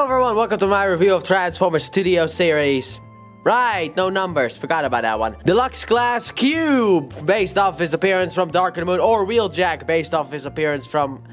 Hello everyone, welcome to my review of Transformers Studio Series. Right, no numbers, forgot about that one. Deluxe Class Cube, based off his appearance from Dark of the Moon, or Wheeljack, based off his appearance from...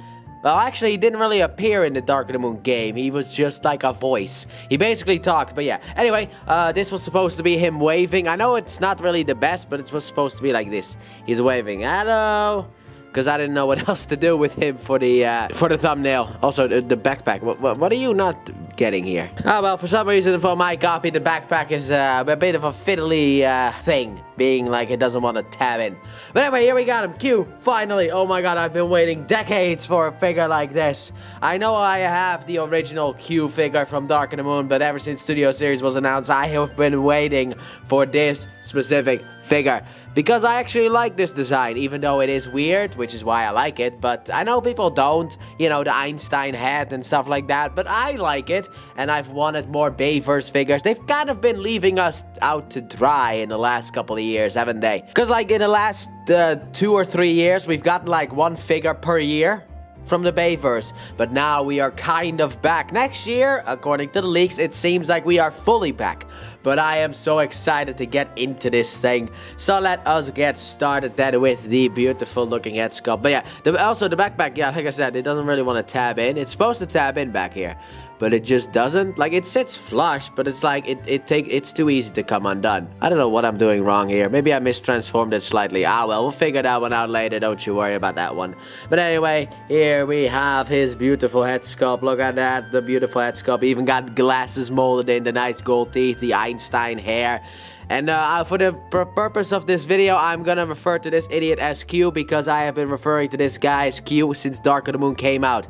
Well, actually, he didn't really appear in the Dark of the Moon game. He was just like a voice. He basically talked, but yeah. Anyway, this was supposed to be him waving. I know it's not really the best, but it was supposed to be like this. He's waving, hello. Because I didn't know what else to do with him for the thumbnail. Also, the backpack. What are you not getting here? Oh, well, for some reason, for my copy, the backpack is a bit of a fiddly thing. Being like it doesn't want to tab in. But anyway, here we got him. Q, finally. Oh my god, I've been waiting decades for a figure like this. I know I have the original Q figure from Dark of the Moon, but ever since Studio Series was announced, I have been waiting for this specific figure. Because I actually like this design, even though it is weird, which is why I like it. But I know people don't, you know, the Einstein head and stuff like that. But I like it, and I've wanted more Bayverse figures. They've kind of been leaving us out to dry in the last couple of years, haven't they? Because like in the last 2 or 3 years, we've gotten like 1 figure per year from the Bayverse, but now we are kind of back. Next year, according to the leaks, it seems like we are fully back. But I am so excited to get into this thing. So let us get started then with the beautiful looking head sculpt. But yeah, also the backpack, yeah, like I said, it doesn't really want to tab in. It's supposed to tab in back here, but it just doesn't. Like, it sits flush, but it's like, it's too easy to come undone. I don't know what I'm doing wrong here. Maybe I mistransformed it slightly. Ah, well, we'll figure that one out later. Don't you worry about that one. But anyway, here we have his beautiful head sculpt. Look at that, the beautiful head sculpt. Even got glasses molded in, the nice gold teeth, the Einstein hair. And for the purpose of this video, I'm gonna refer to this idiot as Q, because I have been referring to this guy as Q since Dark of the Moon came out.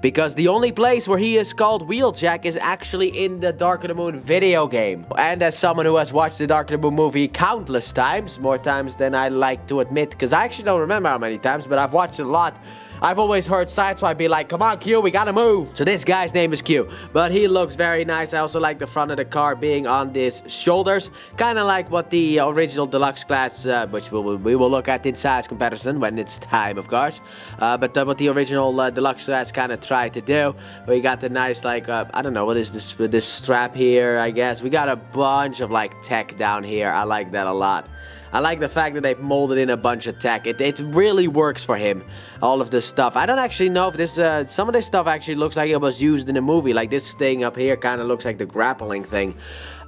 Because the only place where he is called Wheeljack is actually in the Dark of the Moon video game. And as someone who has watched the Dark of the Moon movie countless times, more times than I like to admit, because I actually don't remember how many times, but I've watched it a lot. I've always heard Sideswipe be like, come on Q, we gotta move. So this guy's name is Q, but he looks very nice. I also like the front of the car being on his shoulders, kind of like what the original Deluxe class, which we will look at in size comparison when it's time, of course. But what the original Deluxe class kind of tried to do, we got the nice, like, I don't know, what is this strap here, I guess. We got a bunch of like tech down here. I like that a lot. I like the fact that they've molded in a bunch of tech. It really works for him, all of this stuff. I don't actually know if this, some of this stuff actually looks like it was used in a movie. Like this thing up here kind of looks like the grappling thing.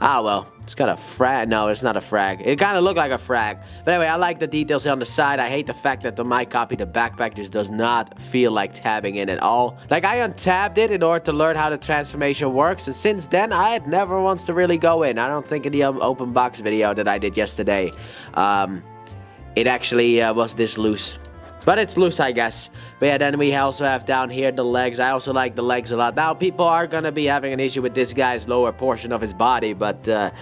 Ah, well, it's got a frag. No, it's not a frag. It kind of looked like a frag. But anyway, I like the details on the side. I hate the fact that on my copy, the backpack just does not feel like tabbing in at all. Like, I untabbed it in order to learn how the transformation works. And since then, I had never wants to really go in. I don't think in the open box video that I did yesterday, it actually was this loose. But it's loose, I guess. But yeah, then we also have down here the legs. I also like the legs a lot. Now, people are going to be having an issue with this guy's lower portion of his body. But, oh,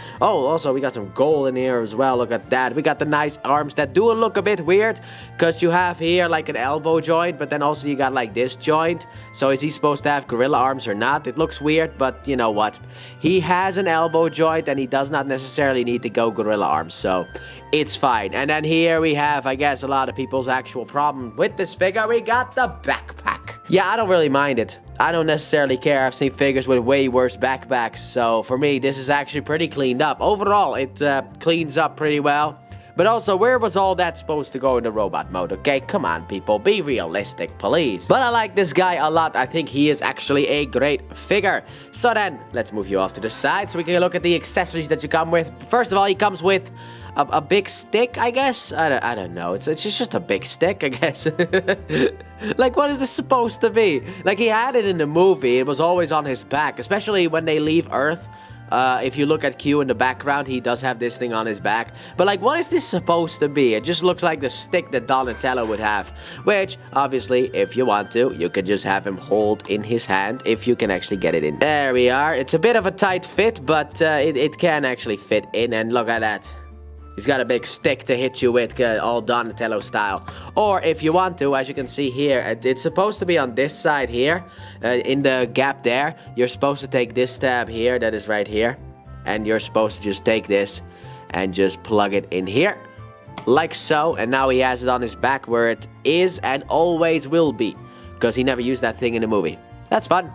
also, we got some gold in here as well. Look at that. We got the nice arms that do look a bit weird. Because you have here, like, an elbow joint. But then also you got, like, this joint. So is he supposed to have gorilla arms or not? It looks weird, but you know what? He has an elbow joint, and he does not necessarily need to go gorilla arms. So it's fine. And then here we have, I guess, a lot of people's actual problem with this figure. We got the backpack. Yeah, I don't really mind it. I don't necessarily care. I've seen figures with way worse backpacks. So for me, this is actually pretty cleaned up. Overall, it cleans up pretty well. But also, where was all that supposed to go in the robot mode, okay? Come on, people. Be realistic, please. But I like this guy a lot. I think he is actually a great figure. So then, let's move you off to the side so we can look at the accessories that you come with. First of all, he comes with a big stick, I guess. I don't know. It's just a big stick, I guess. Like, what is this supposed to be? Like, he had it in the movie. It was always on his back, especially when they leave Earth. If you look at Q in the background, he does have this thing on his back. But like, what is this supposed to be? It just looks like the stick that Donatello would have. Which, obviously, if you want to, you can just have him hold in his hand if you can actually get it in. There we are. It's a bit of a tight fit, but it can actually fit in. And look at that. He's got a big stick to hit you with, all Donatello style. Or if you want to, as you can see here, it's supposed to be on this side here, in the gap there. You're supposed to take this tab here, that is right here. And you're supposed to just take this and just plug it in here. Like so. And now he has it on his back where it is and always will be. Because he never used that thing in the movie. That's fun.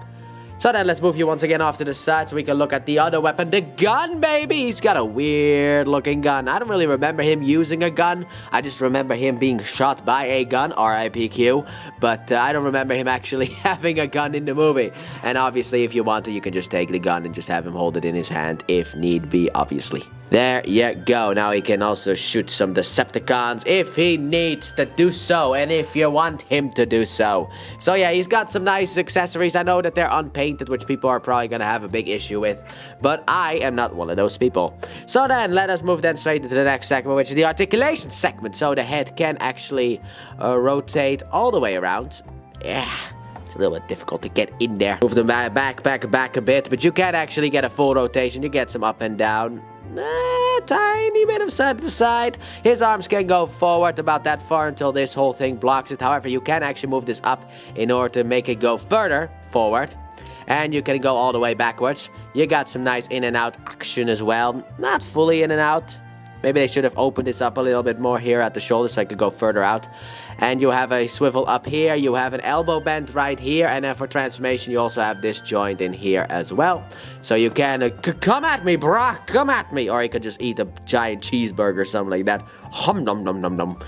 So then let's move you once again off to the side so we can look at the other weapon. The gun, baby! He's got a weird looking gun. I don't really remember him using a gun. I just remember him being shot by a gun, RIPQ. But I don't remember him actually having a gun in the movie. And obviously, if you want to, you can just take the gun and just have him hold it in his hand if need be, obviously. There you go. Now he can also shoot some Decepticons if he needs to do so and if you want him to do so. So yeah, he's got some nice accessories. I know that they're unpainted, which people are probably going to have a big issue with, but I am not one of those people. So then let us move then straight into the next segment, which is the articulation segment. So the head can actually rotate all the way around. Yeah. A little bit difficult to get in there. Move them back a bit, but you can actually get a full rotation. You get some up and down. Tiny bit of side to side. His arms can go forward about that far until this whole thing blocks it. However, you can actually move this up in order to make it go further forward. And you can go all the way backwards. You got some nice in and out action as well. Not fully in and out. Maybe they should have opened this up a little bit more here at the shoulder so I could go further out. And you have a swivel up here. You have an elbow bend right here. And then for transformation, you also have this joint in here as well. So you can come at me, brah. Come at me. Or you could just eat a giant cheeseburger or something like that. Hum nom nom nom nom.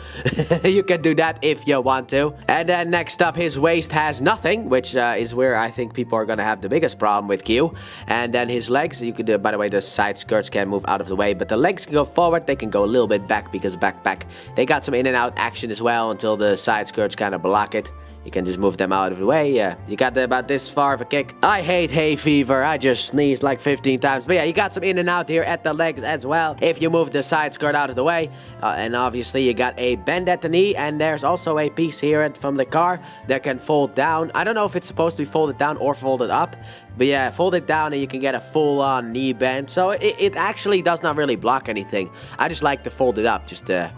You can do that if you want to. And then next up, his waist has nothing, which is where I think people are going to have the biggest problem with Q. And then his legs, you could do, by the way, the side skirts can move out of the way, but the legs can go forward. They can go a little bit back because back. They got some in and out action as well until the side skirts kind of block it. You can just move them out of the way. Yeah, you got about this far of a kick. I hate hay fever. I just sneezed like 15 times. But yeah, you got some in and out here at the legs as well. If you move the side skirt out of the way. And obviously you got a bend at the knee. And there's also a piece here from the car that can fold down. I don't know if it's supposed to be folded down or folded up. But yeah, fold it down and you can get a full-on knee bend. So it actually does not really block anything. I just like to fold it up just to...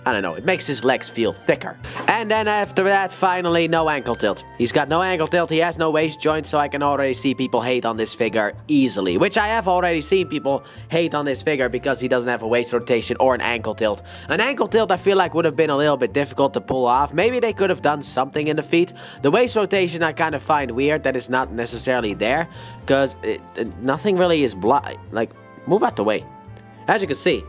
I don't know, it makes his legs feel thicker. And then after that, finally, no ankle tilt. He's got no ankle tilt, he has no waist joint, so I can already see people hate on this figure easily. Which I have already seen people hate on this figure because he doesn't have a waist rotation or an ankle tilt. An ankle tilt I feel like would have been a little bit difficult to pull off. Maybe they could have done something in the feet. The waist rotation I kind of find weird that it's not necessarily there. Because nothing really is like, move out the way. As you can see,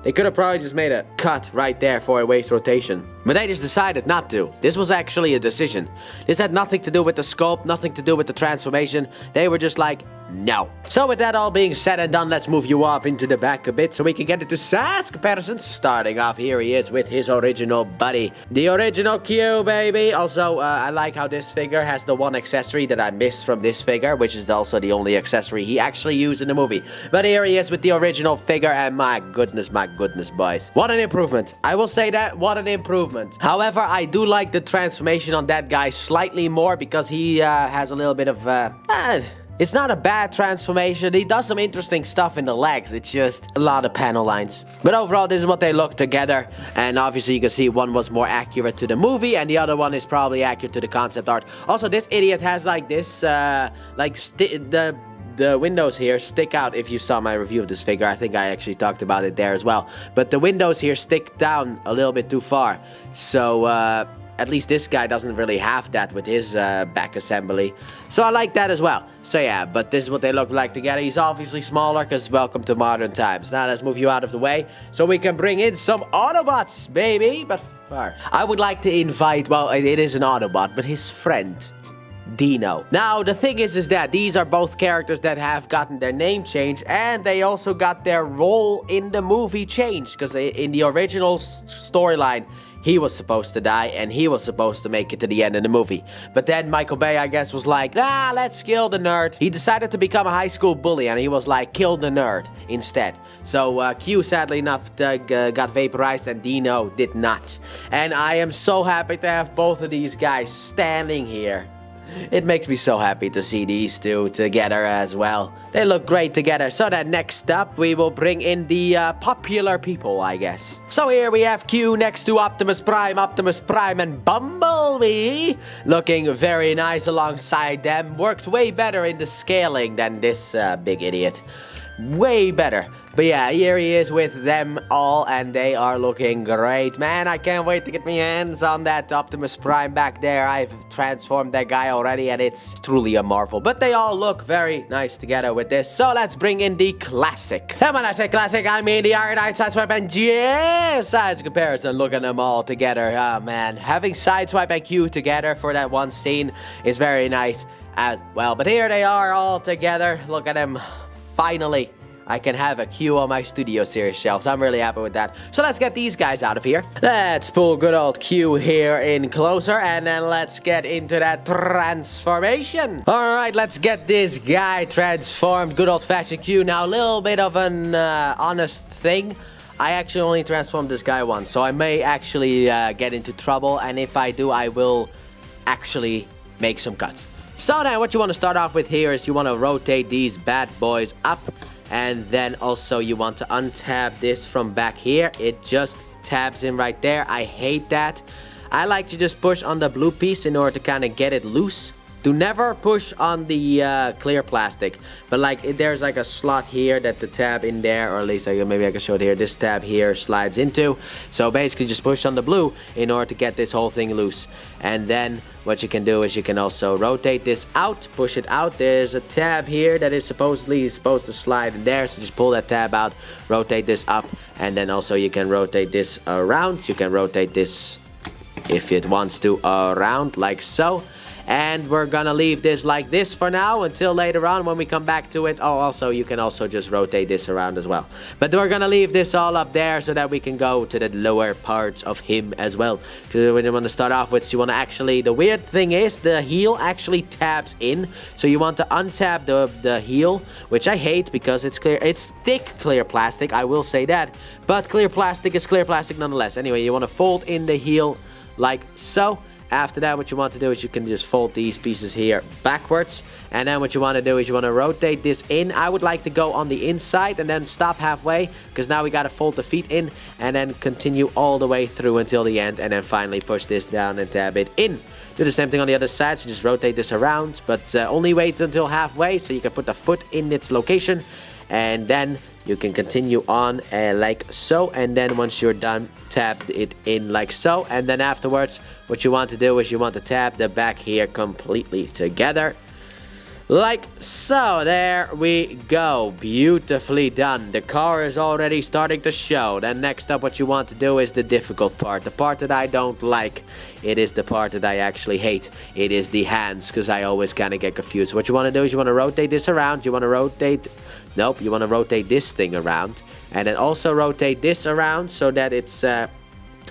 they could have probably just made a cut right there for a waist rotation. But they just decided not to. This was actually a decision. This had nothing to do with the sculpt, nothing to do with the transformation. They were just like, no. So with that all being said and done, let's move you off into the back a bit so we can get into size comparisons. Starting off, here he is with his original buddy. The original Q, baby. Also, I like how this figure has the one accessory that I missed from this figure, which is also the only accessory he actually used in the movie. But here he is with the original figure, and my goodness, boys. What an improvement. I will say that, what an improvement. However, I do like the transformation on that guy slightly more because he has a little bit of... It's not a bad transformation. He does some interesting stuff in the legs. It's just a lot of panel lines. But overall, this is what they look together. And obviously, you can see one was more accurate to the movie, and the other one is probably accurate to the concept art. Also, this idiot has like this, the windows here stick out. If you saw my review of this figure, I think I actually talked about it there as well. But the windows here stick down a little bit too far. So, at least this guy doesn't really have that with his back assembly. So I like that as well. So yeah, but this is what they look like together. He's obviously smaller because welcome to modern times. Now let's move you out of the way so we can bring in some Autobots, baby. But first, I would like to invite, well, it is an Autobot, but his friend, Dino. Now, the thing is that these are both characters that have gotten their name changed, and they also got their role in the movie changed, because in the original storyline, he was supposed to die, and he was supposed to make it to the end of the movie. But then Michael Bay, I guess, was like, let's kill the nerd. He decided to become a high school bully, and he was like, kill the nerd instead. So Q, sadly enough, got vaporized, and Dino did not. And I am so happy to have both of these guys standing here. It makes me so happy to see these two together as well. They look great together. So then next up, we will bring in the popular people, I guess. So here we have Q next to Optimus Prime, and Bumblebee. Looking very nice alongside them. Works way better in the scaling than this big idiot. way better. But yeah, here he is with them all, and they are looking great. Man, I can't wait to get my hands on that Optimus Prime back there. I've transformed that guy already, and it's truly a marvel. But they all look very nice together with this. So let's bring in the classic. And when I say classic, I mean the Iron Knight Sideswipe and size comparison. Look at them all together. Oh man, having Sideswipe and Q together for that one scene is very nice as well. But here they are all together. Look at them. Finally, I can have a Q on my Studio Series shelves. I'm really happy with that. So let's get these guys out of here. Let's pull good old Q here in closer, and then let's get into that transformation. Alright, let's get this guy transformed. Good old-fashioned Q. Now, a little bit of an honest thing. I actually only transformed this guy once, so I may actually get into trouble, and if I do, I will actually make some cuts. So then, what you want to start off with here is you want to rotate these bad boys up. And then also you want to untab this from back here. It just tabs in right there. I hate that. I like to just push on the blue piece in order to kind of get it loose. Do never push on the clear plastic. But like there's like a slot here that the tab in there, or at least maybe I can show it here. This tab here slides into. So basically just push on the blue in order to get this whole thing loose. And then what you can do is you can also rotate this out, push it out. There's a tab here that is supposed to slide in there. So just pull that tab out, rotate this up, and then also you can rotate this around. You can rotate this if it wants to around like so. And we're gonna leave this like this for now until later on when we come back to it. Oh, also, you can also just rotate this around as well. But we're gonna leave this all up there so that we can go to the lower parts of him as well. Because when you want to start off with, you want to actually, the weird thing is the heel actually tabs in. So you want to untab the heel, which I hate because it's clear, it's thick clear plastic, I will say that. But clear plastic is clear plastic nonetheless. Anyway, you want to fold in the heel like so. After that, what you want to do is you can just fold these pieces here backwards. And then what you want to do is you want to rotate this in. I would like to go on the inside and then stop halfway, because now we got to fold the feet in and then continue all the way through until the end. And then finally push this down and tab it in. Do the same thing on the other side, so just rotate this around. But only wait until halfway so you can put the foot in its location. And then you can continue on like so, and then once you're done, tab it in like so. And then afterwards, what you want to do is you want to tab the back here completely together like so. There we go, beautifully done. The car is already starting to show. Then next up, what you want to do is the difficult part, the part that I don't like. It is the part that I actually hate. It is the hands, because I always kind of get confused. What you want to do is you want to rotate this around. You want to rotate, nope, you want to rotate this thing around, and then also rotate this around so that it's come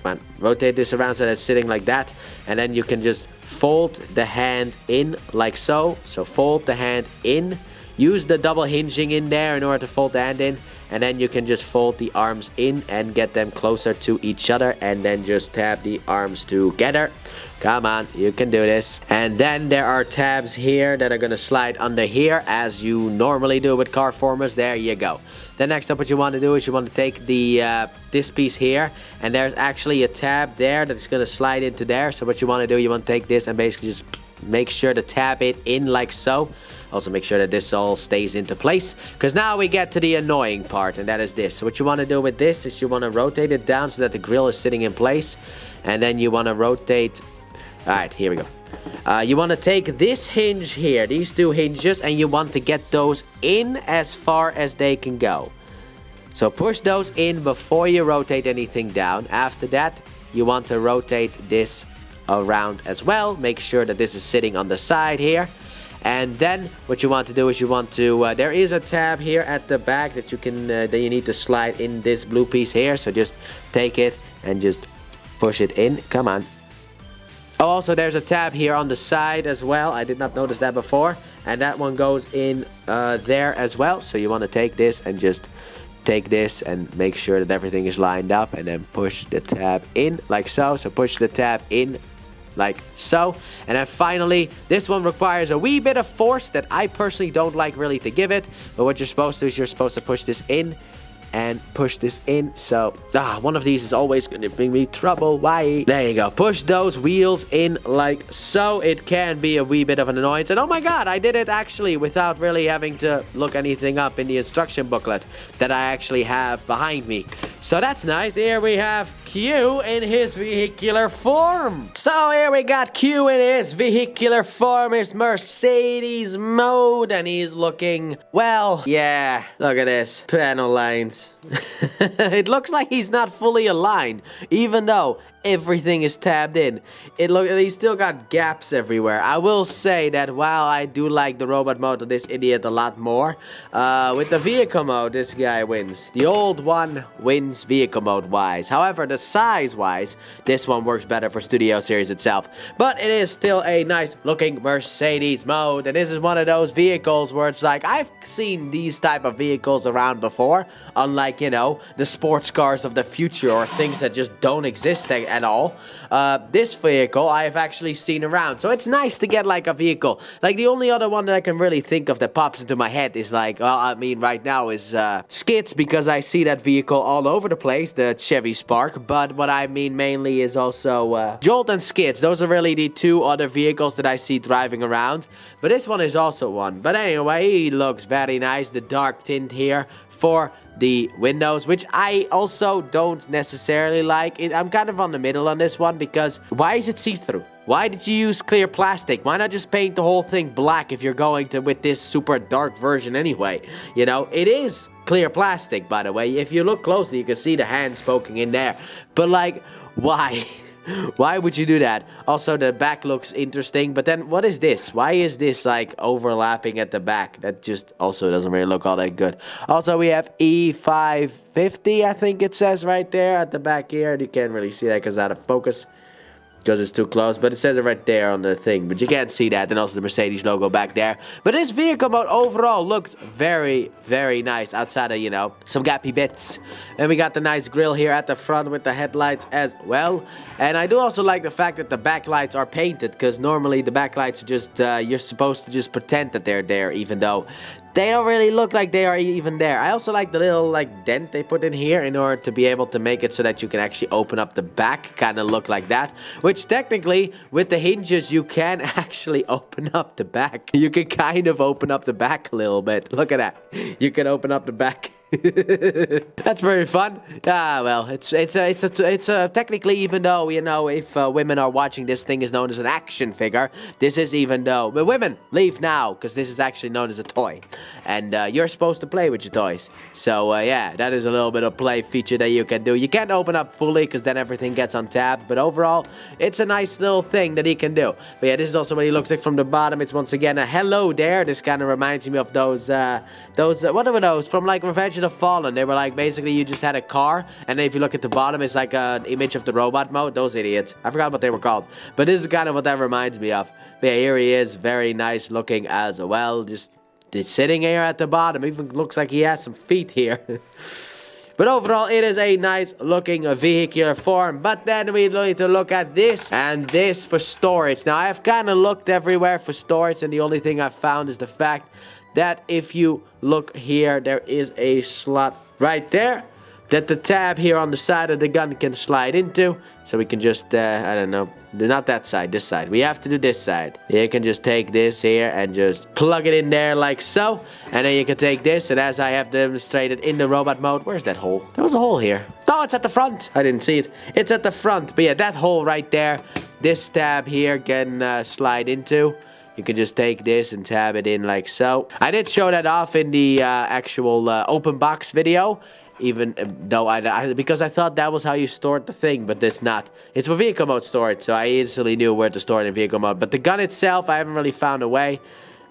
on, rotate this around so that it's sitting like that. And then you can just fold the hand in like so. So fold the hand in. Use the double hinging in there in order to fold the hand in. And then you can just fold the arms in and get them closer to each other. And then just tab the arms together. Come on, you can do this. And then there are tabs here that are going to slide under here as you normally do with car formers. There you go. Then next up, what you want to do is you want to take the this piece here, and there's actually a tab there that is going to slide into there. So what you want to do, you want to take this and basically just make sure to tab it in like so. Also make sure that this all stays into place, because now we get to the annoying part, and that is this. So what you want to do with this is you want to rotate it down so that the grill is sitting in place, and then you want to rotate. Alright, here we go. You want to take this hinge here, these two hinges, and you want to get those in as far as they can go. So push those in before you rotate anything down. After that, you want to rotate this around as well. Make sure that this is sitting on the side here. And then what you want to do is you want to, there is a tab here at the back that you can, that you need to slide in this blue piece here. So just take it and just push it in. Come on. Oh, also there's a tab here on the side as well. I did not notice that before. And that one goes in there as well. So you want to take this and just take this and make sure that everything is lined up, and then push the tab in like so. So push the tab in like so. And then finally, this one requires a wee bit of force that I personally don't like really to give it. But what you're supposed to do is you're supposed to push this in and push this in. So, one of these is always going to bring me trouble. Why? There you go. Push those wheels in like so. It can be a wee bit of an annoyance. And oh my god, I did it actually without really having to look anything up in the instruction booklet that I actually have behind me. So that's nice. Here we have Q in his vehicular form. So here we got Q in his vehicular form, his Mercedes mode, and he's looking, well, yeah, look at this, panel lines. It looks like he's not fully aligned, even though everything is tabbed in. He's still got gaps everywhere. I will say that while I do like the robot mode of this idiot a lot more, with the vehicle mode, this guy wins. The old one wins vehicle mode wise. However, the size wise, this one works better for Studio Series itself. But it is still a nice looking Mercedes mode, and this is one of those vehicles where it's like, I've seen these type of vehicles around before, unlike, you know, the sports cars of the future or things that just don't exist at all. This vehicle I've actually seen around, so it's nice to get like a vehicle. Like the only other one that I can really think of that pops into my head is like, well, I mean right now is Skids, because I see that vehicle all over the place, the Chevy Spark. But what I mean mainly is also Jolt and Skids. Those are really the two other vehicles that I see driving around, but this one is also one. But anyway, he looks very nice. The dark tint here for the windows, which I also don't necessarily like. I'm kind of on the middle on this one, because why is it see-through? Why did you use clear plastic? Why not just paint the whole thing black if you're going to with this super dark version anyway? You know, it is clear plastic, by the way. If you look closely, you can see the hands poking in there. But like, why? Why would you do that? Also, the back looks interesting, but then what is this? Why is this like overlapping at the back? That just also doesn't really look all that good. Also, we have E550, I think it says right there at the back here. You can't really see that because it's out of focus, because it's too close, but it says it right there on the thing, but you can't see that. And also the Mercedes logo back there. But this vehicle mode overall looks very, very nice, outside of, you know, some gappy bits. And we got the nice grille here at the front with the headlights as well. And I do also like the fact that the backlights are painted, because normally the backlights are just, you're supposed to just pretend that they're there, even though they don't really look like they are even there. I also like the little like dent they put in here in order to be able to make it so that you can actually open up the back, kind of look like that. Which technically, with the hinges, you can actually open up the back. You can kind of open up the back a little bit. Look at that. You can open up the back. That's very fun. Well, it's technically, even though, you know, if women are watching, this thing is known as an action figure. This is, even though, but women, leave now, because this is actually known as a toy, and you're supposed to play with your toys. So yeah, that is a little bit of play feature that you can do. You can't open up fully because then everything gets untapped, but overall, it's a nice little thing that he can do. But yeah, this is also what he looks like from the bottom. It's once again a hello there. This kind of reminds me of those what are those from like Revenge of the Fallen? They were like, basically you just had a car, and then if you look at the bottom, it's like an image of the robot mode. Those idiots, I forgot what they were called, but this is kind of what that reminds me of. But yeah, here he is, very nice looking as well, just sitting here at the bottom. Even looks like he has some feet here. But overall, it is a nice looking vehicular form. But then we need to look at this, and this for storage. Now, I've kind of looked everywhere for storage, and the only thing I've found is the fact that if you look here, there is a slot right there that the tab here on the side of the gun can slide into. So we can just, I don't know, not that side, this side. We have to do this side. You can just take this here and just plug it in there like so. And then you can take this, and as I have demonstrated in the robot mode, where's that hole? There was a hole here. No, it's at the front. I didn't see it. It's at the front. But yeah, that hole right there, this tab here can slide into. You can just take this and tab it in like so. I did show that off in the actual open box video, even though because I thought that was how you stored the thing, but it's not. It's for vehicle mode storage, so I instantly knew where to store it in vehicle mode. But the gun itself, I haven't really found a way.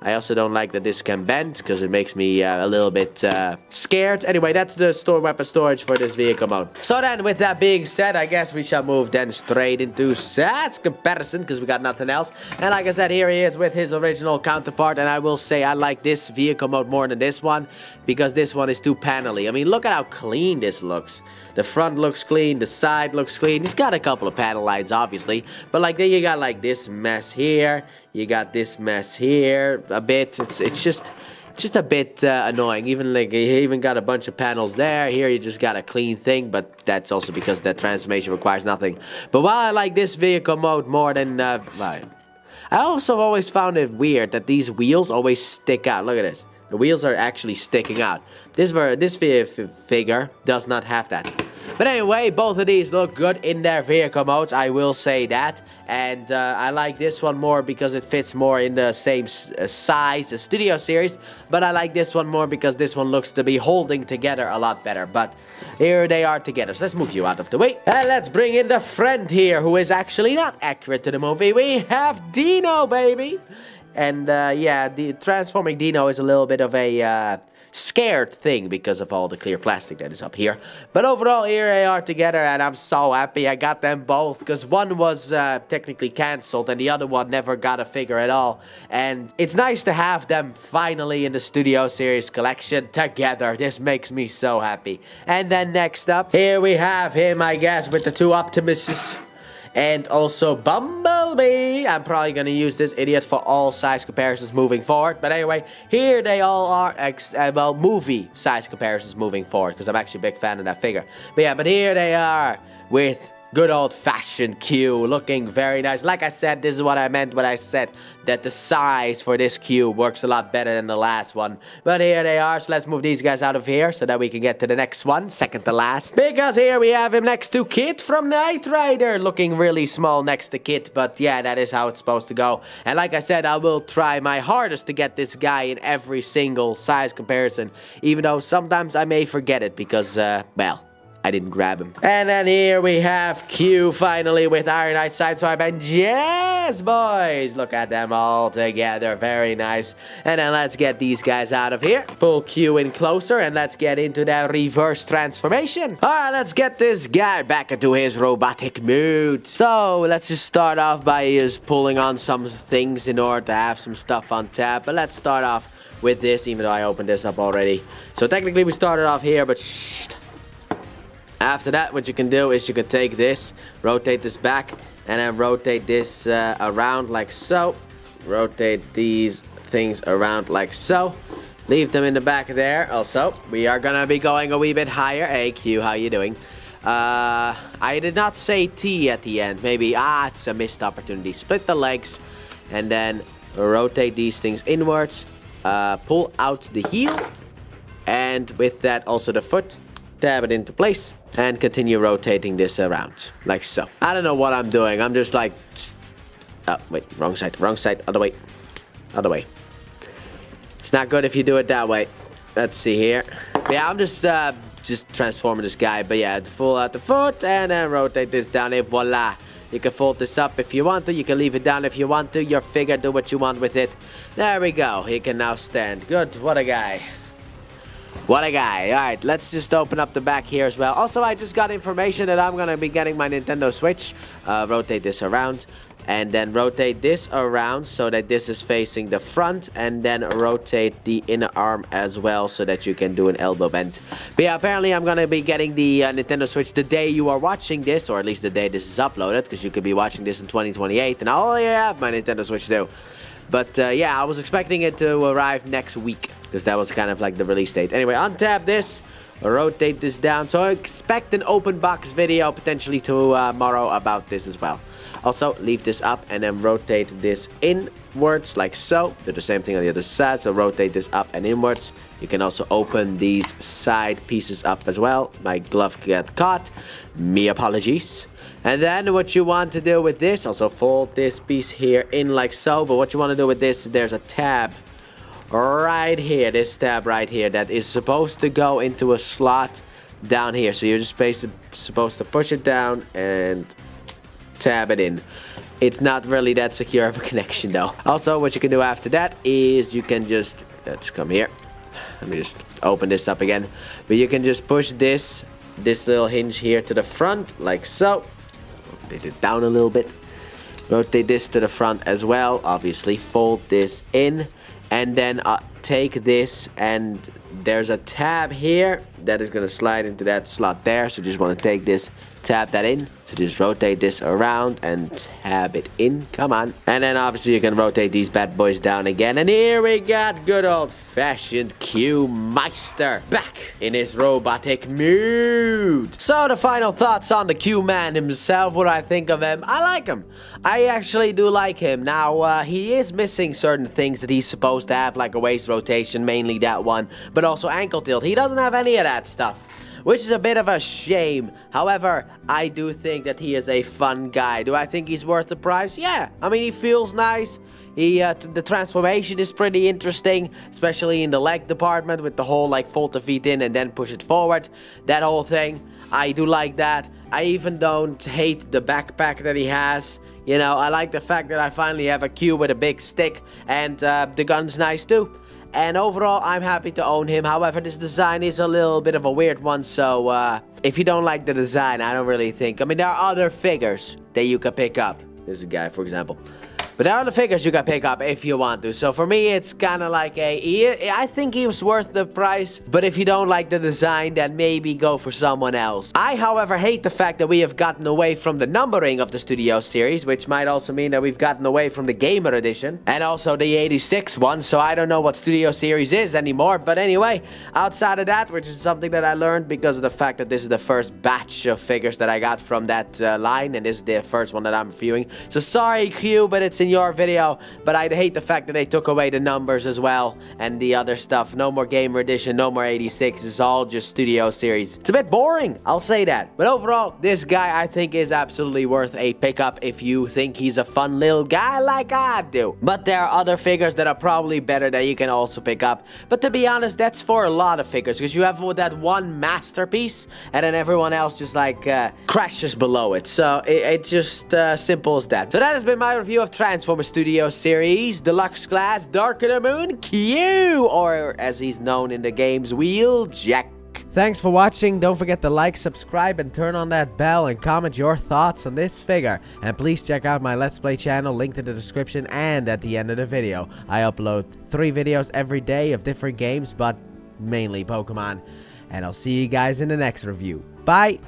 I also don't like that this can bend, because it makes me a little bit scared. Anyway, that's the weapon storage for this vehicle mode. So then, with that being said, I guess we shall move then straight into stats comparison, because we got nothing else. And like I said, here he is with his original counterpart, and I will say I like this vehicle mode more than this one, because this one is too panely. I mean, look at how clean this looks. The front looks clean, the side looks clean. He's got a couple of panel lines, obviously, but like then you got like this mess here. You got this mess here a bit. It's just just a bit annoying. Even like you even got a bunch of panels there. Here you just got a clean thing, but that's also because that transformation requires nothing. But while I like this vehicle mode more than I also always found it weird that these wheels always stick out. Look at this. The wheels are actually sticking out. This figure does not have that. But anyway, both of these look good in their vehicle modes, I will say that. And I like this one more because it fits more in the same size as Studio Series. But I like this one more because this one looks to be holding together a lot better. But here they are together. So let's move you out of the way. And let's bring in the friend here, who is actually not accurate to the movie. We have Dino, baby. And yeah, the transforming Dino is a little bit of a scared thing because of all the clear plastic that is up here. But overall, here they are together, and I'm so happy I got them both, because one was technically cancelled and the other one never got a figure at all. And it's nice to have them finally in the Studio Series collection together. This makes me so happy. And then next up, here we have him, I guess, with the two Optimuses. And also Bumblebee. I'm probably going to use this idiot for all size comparisons moving forward. But anyway, here they all are, well, movie size comparisons moving forward, because I'm actually a big fan of that figure. But yeah, but here they are with good old-fashioned Q, looking very nice. Like I said, this is what I meant when I said that the size for this Q works a lot better than the last one. But here they are, so let's move these guys out of here so that we can get to the next one, second to last. Because here we have him next to Kit from Knight Rider, looking really small next to Kit. But yeah, that is how it's supposed to go. And like I said, I will try my hardest to get this guy in every single size comparison, even though sometimes I may forget it because, well, I didn't grab him. And then here we have Q finally with Ironite Sideswipe, and yes, boys, look at them all together, very nice. And then let's get these guys out of here. Pull Q in closer and let's get into that reverse transformation. Alright, let's get this guy back into his robotic mood. So let's just start off by just pulling on some things in order to have some stuff on tap. But let's start off with this, even though I opened this up already. So technically we started off here, but shh. After that, what you can do is you can take this, rotate this back, and then rotate this around like so. Rotate these things around like so. Leave them in the back there. Also, we are gonna be going a wee bit higher. Hey Q, how you doing? I did not say T at the end. Maybe, it's a missed opportunity. Split the legs, and then rotate these things inwards. Pull out the heel, and with that also the foot. Tab it into place and continue rotating this around like so. I don't know what I'm doing. I'm just like, oh wait, wrong side, other way, other way. It's not good if you do it that way. Let's see here. Yeah, I'm just transforming this guy. But yeah, pull out the foot and then rotate this down, and voila. You can fold this up if you want to. You can leave it down if you want to. Your figure, do what you want with it. There we go. He can now stand. Good. What a guy. What a guy. Alright, let's just open up the back here as well. Also, I just got information that I'm going to be getting my Nintendo Switch. Rotate this around. And then rotate this around so that this is facing the front. And then rotate the inner arm as well so that you can do an elbow bend. But yeah, apparently I'm going to be getting the Nintendo Switch the day you are watching this. Or at least the day this is uploaded. Because you could be watching this in 2028. And I already have my Nintendo Switch too. But yeah, I was expecting it to arrive next week, because that was kind of like the release date. Anyway, untap this, rotate this down. So expect an open box video potentially tomorrow about this as well. Also, leave this up and then rotate this inwards like so. Do the same thing on the other side. So rotate this up and inwards. You can also open these side pieces up as well. My glove got caught. Me apologies. And then what you want to do with this, also fold this piece here in like so. But what you want to do with this, there's a tab right here, this tab right here, that is supposed to go into a slot down here. So you're just supposed to push it down and tab it in. It's not really that secure of a connection though. Also, what you can do after that is you can just, let's come here. Let me just open this up again. But you can just push this little hinge here to the front like so. Rotate it down a little bit. Rotate this to the front as well. Obviously, fold this in. And then take this, and there's a tab here that is going to slide into that slot there. So just want to take this, tab that in. So just rotate this around and tab it in. Come on. And then obviously you can rotate these bad boys down again. And here we got good old-fashioned Q-Meister back in his robotic mood. So the final thoughts on the Q-Man himself. What do I think of him? I like him. I actually do like him. Now, he is missing certain things that he's supposed to have, like a waist rotation, mainly that one, but also ankle tilt. He doesn't have any of that stuff, which is a bit of a shame. However, I do think that he is a fun guy. Do I think he's worth the price? Yeah. I mean, he feels nice. The transformation is pretty interesting, especially in the leg department with the whole like fold the feet in and then push it forward. That whole thing, I do like that. I even don't hate the backpack that he has. You know, I like the fact that I finally have a Q with a big stick, and the gun's nice too. And overall, I'm happy to own him. However, this design is a little bit of a weird one, so if you don't like the design, I don't really think... I mean, there are other figures that you can pick up. There's a guy, for example. But there are other figures you can pick up if you want to. So for me, it's kind of like I think he was worth the price. But if you don't like the design, then maybe go for someone else. I, however, hate the fact that we have gotten away from the numbering of the Studio Series, which might also mean that we've gotten away from the Gamer Edition. And also the 86 one, so I don't know what Studio Series is anymore. But anyway, outside of that, which is something that I learned because of the fact that this is the first batch of figures that I got from that line. And this is the first one that I'm reviewing. So sorry, Q, but it's in your video, but I hate the fact that they took away the numbers as well and the other stuff. No more Gamer Edition, no more 86. It's all just Studio Series. It's a bit boring, I'll say that. But overall, this guy I think is absolutely worth a pickup if you think he's a fun little guy like I do. But there are other figures that are probably better that you can also pick up. But to be honest, that's for a lot of figures, because you have that one masterpiece and then everyone else just like crashes below it. So it's just simple as that. So that has been my review of Transformers Studio Series Deluxe Class Dark of the Moon Q, or as he's known in the games, Wheeljack. Thanks for watching. Don't forget to like, subscribe, and turn on that bell, and comment your thoughts on this figure. And please check out my Let's Play channel, linked in the description and at the end of the video. I upload 3 videos every day of different games, but mainly Pokemon. And I'll see you guys in the next review. Bye!